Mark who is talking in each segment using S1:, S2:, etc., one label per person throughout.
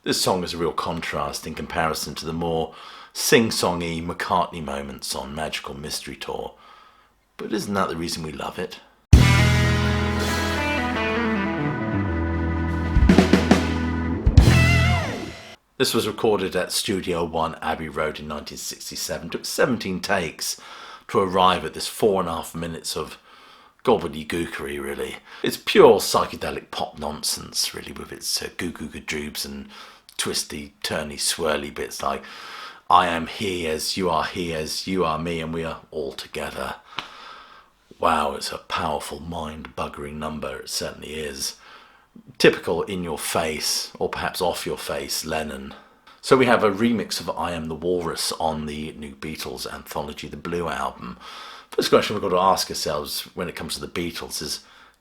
S1: This song is a real contrast in comparison to the more sing-songy McCartney moments on Magical Mystery Tour. But isn't that the reason we love it? This was recorded at Studio 1 Abbey Road in 1967. It took 17 takes to arrive at this 4.5 minutes of gobbledygookery, really. It's pure psychedelic pop nonsense, really, with its goo-goo-gadoobs and twisty, turny, swirly bits like I am he as you are me, and we are all together. Wow, it's a powerful, mind-buggering number, it certainly is. Typical in-your-face, or perhaps off-your-face, Lennon. So we have a remix of I Am the Walrus on the new Beatles anthology, the Blue Album. First question we've got to ask ourselves when it comes to the Beatles is,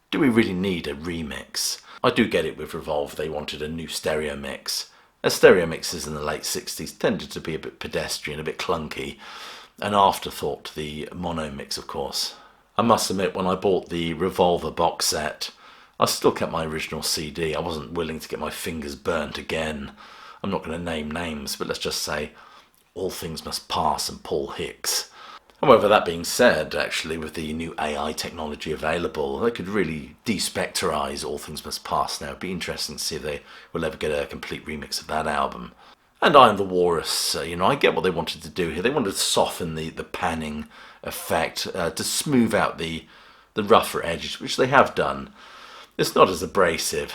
S1: do we really need a remix? I do get it with Revolve, they wanted a new stereo mix. As stereo mixes in the late 60s tended to be a bit pedestrian, a bit clunky, an afterthought to the mono mix, of course. I must admit, when I bought the Revolver box set, I still kept my original CD. I wasn't willing to get my fingers burnt again. I'm not going to name names, but let's just say All Things Must Pass and Paul Hicks. However, that being said, actually, with the new AI technology available, they could really despecterize All Things Must Pass now. It'd be interesting to see if they will ever get a complete remix of that album. And I Am the Walrus, I get what they wanted to do here. They wanted to soften the panning effect, to smooth out the rougher edges, which they have done. It's not as abrasive,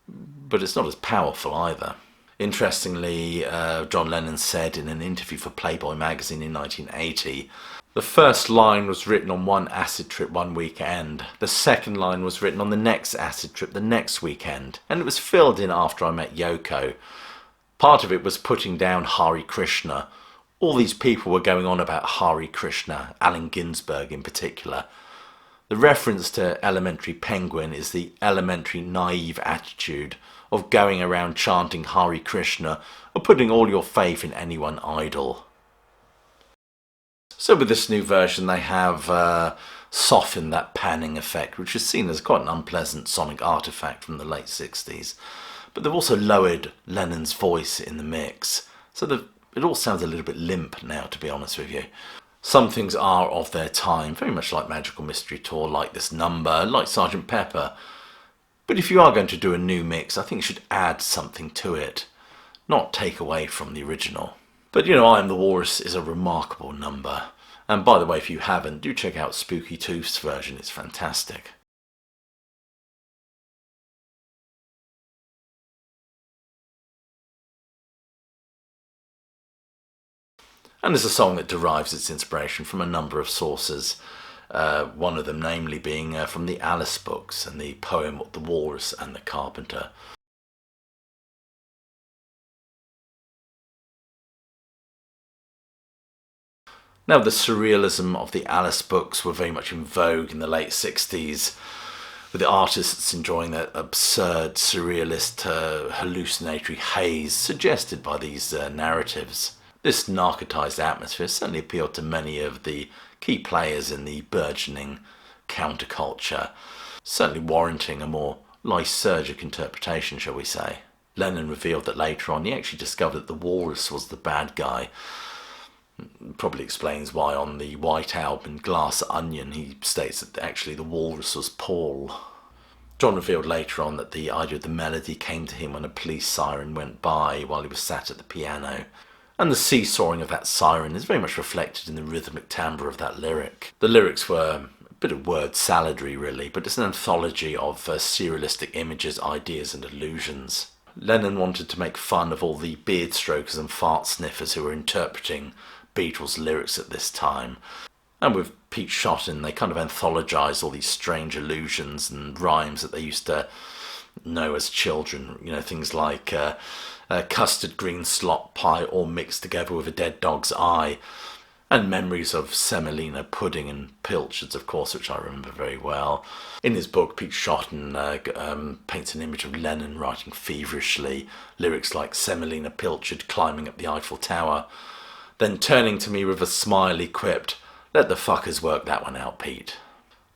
S1: but it's not as powerful either. Interestingly, John Lennon said in an interview for Playboy magazine in 1980, the first line was written on one acid trip one weekend. The second line was written on the next acid trip the next weekend. And it was filled in after I met Yoko. Part of it was putting down Hare Krishna. All these people were going on about Hare Krishna, Allen Ginsberg in particular. The reference to Elementary Penguin is the elementary naive attitude of going around chanting Hare Krishna or putting all your faith in any one idol. So with this new version they have softened that panning effect, which is seen as quite an unpleasant sonic artifact from the late 60s. But they've also lowered Lennon's voice in the mix, so it all sounds a little bit limp now, to be honest with you. Some things are of their time, very much like Magical Mystery Tour, like this number, like Sgt. Pepper. But if you are going to do a new mix, I think you should add something to it, not take away from the original. But I Am the Walrus is a remarkable number. And by the way, if you haven't, do check out Spooky Tooth's version, it's fantastic. And it's a song that derives its inspiration from a number of sources, one of them namely being from the Alice books and the poem The Walrus and the Carpenter. Now, the surrealism of the Alice books were very much in vogue in the late 60s, with the artists enjoying that absurd, surrealist, hallucinatory haze suggested by these narratives. This narcotized atmosphere certainly appealed to many of the key players in the burgeoning counterculture, certainly warranting a more lysergic interpretation, shall we say. Lennon revealed that later on he actually discovered that the Walrus was the bad guy. Probably explains why on the White Album Glass Onion he states that actually the Walrus was Paul. John revealed later on that the idea of the melody came to him when a police siren went by while he was sat at the piano. And the seesawing of that siren is very much reflected in the rhythmic timbre of that lyric. The lyrics were a bit of word saladry, really, but it's an anthology of surrealistic images, ideas and illusions. Lennon wanted to make fun of all the beard strokers and fart sniffers who were interpreting Beatles lyrics at this time. And with Pete Shotton, they kind of anthologised all these strange illusions and rhymes that they used to know as children. Things like custard green slop pie all mixed together with a dead dog's eye, and memories of semolina pudding and pilchards, of course, which I remember very well. In his book, Pete Shotton paints an image of Lennon writing feverishly lyrics like semolina pilchard climbing up the Eiffel Tower, then turning to me with a smile he quipped, "Let the fuckers work that one out, Pete."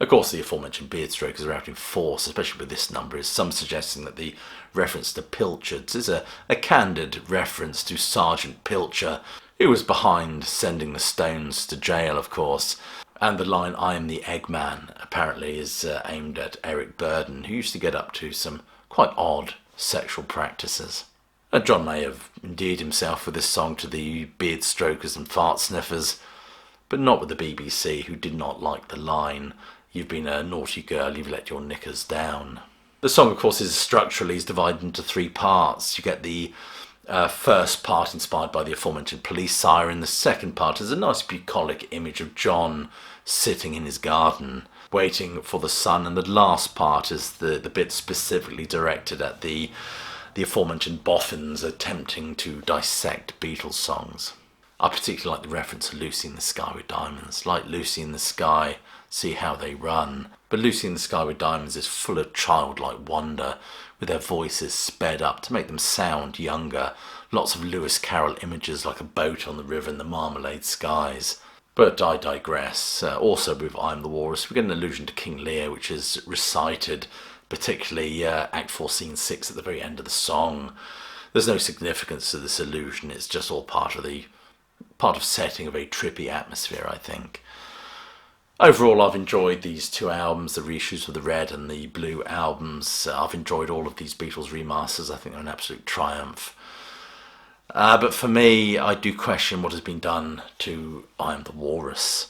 S1: Of course, the aforementioned Beardstrokers are out in force, especially with this number, is some suggesting that the reference to Pilchards is a candid reference to Sergeant Pilcher, who was behind sending the Stones to jail, of course. And the line, "I am the Eggman," apparently is aimed at Eric Burdon, who used to get up to some quite odd sexual practices. And John may have endeared himself with this song to the Beardstrokers and Fart Sniffers, but not with the BBC, who did not like the line, "You've been a naughty girl, you've let your knickers down." The song, of course, is structurally divided into three parts. You get the first part inspired by the aforementioned police siren. The second part is a nice bucolic image of John sitting in his garden waiting for the sun, and the last part is the bit specifically directed at the aforementioned boffins attempting to dissect Beatles songs. I particularly like the reference to "Lucy in the Sky with Diamonds." Like Lucy in the Sky, see how they run. But Lucy in the Sky with Diamonds is full of childlike wonder, with their voices sped up to make them sound younger. Lots of Lewis Carroll images like a boat on the river and the marmalade skies. But I digress. Also with "I Am the Walrus," we get an allusion to King Lear, which is recited, particularly Act 4, Scene 6 at the very end of the song. There's no significance to this allusion, it's just all part of setting a very trippy atmosphere, I think. Overall, I've enjoyed these two albums, the reissues of the Red and the Blue albums. I've enjoyed all of these Beatles remasters. I think they're an absolute triumph. But for me, I do question what has been done to "I Am the Walrus."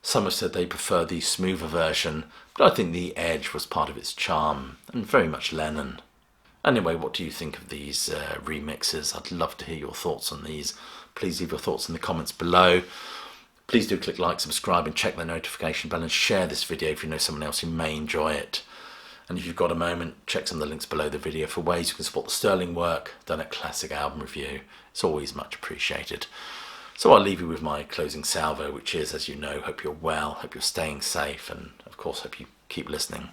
S1: Some have said they prefer the smoother version, but I think the edge was part of its charm, and very much Lennon. Anyway, what do you think of these remixes? I'd love to hear your thoughts on these. Please leave your thoughts in the comments below. Please do click like, subscribe, and check the notification bell, and share this video if you know someone else who may enjoy it. And if you've got a moment, check some of the links below the video for ways you can support the sterling work done at Classic Album Review. It's always much appreciated. So I'll leave you with my closing salvo, which is, as you know, hope you're well, hope you're staying safe, and of course hope you keep listening.